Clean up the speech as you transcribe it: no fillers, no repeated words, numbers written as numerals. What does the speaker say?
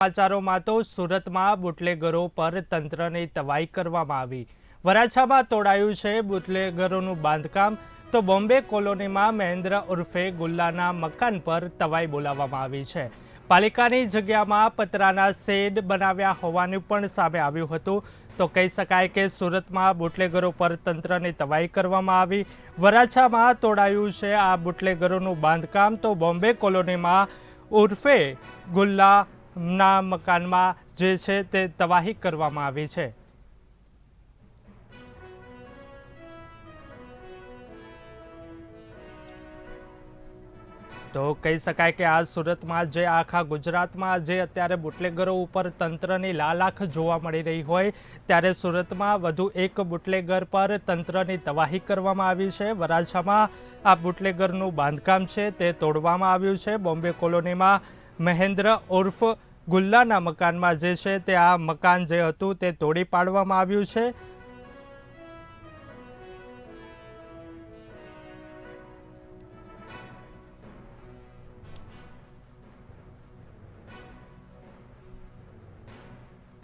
સમાચારોમાં તો સુરતમાં બુટલેગરો પર તંત્રની તવાઈ કરવામાં આવી। વરાછામાં તોડાયું છે બુટલેગરોનું બાંધકામ, તો બોમ્બે કોલોનીમાં મહેન્દ્ર ઉર્ફે ગુલ્લાના મકાન પર તવાઈ બોલાવવામાં આવી છે। પાલિકાની જગ્યામાં પતરાના શેડ બનાવ્યા હોવાનું પણ સામે આવ્યું હતું। તો કહી શકાય કે સુરતમાં બુટલેગરો પર તંત્રની તવાઈ કરવામાં આવી। વરાછામાં તોડાયું છે આ બુટલેગરોનું બાંધકામ, તો બોમ્બે કોલોનીમાં ઉર્ફે ગુલ્લા ના મકાનમાં જે છે તે તબાહી કરવામાં આવી છે। તો કહી શકાય કે આ સુરતમાં જે આખા ગુજરાતમાં જે અત્યારે બુટલેગરો ઉપર તંત્રની લાલાખ જોવા મળી રહી હોય, ત્યારે સુરતમાં વધુ એક બુટલેગર પર તંત્રની તબાહી કરવામાં આવી છે। વરાછામાં આ બુટલેગરનું બાંધકામ છે તે તોડવામાં આવ્યું છે। બોમ્બે કોલોનીમાં મહેન્દ્ર ઉર્ફ ગુલ્લાના મકાનમાં જે છે તે આ મકાન જે હતું તે તોડી પાડવામાં આવ્યું છે।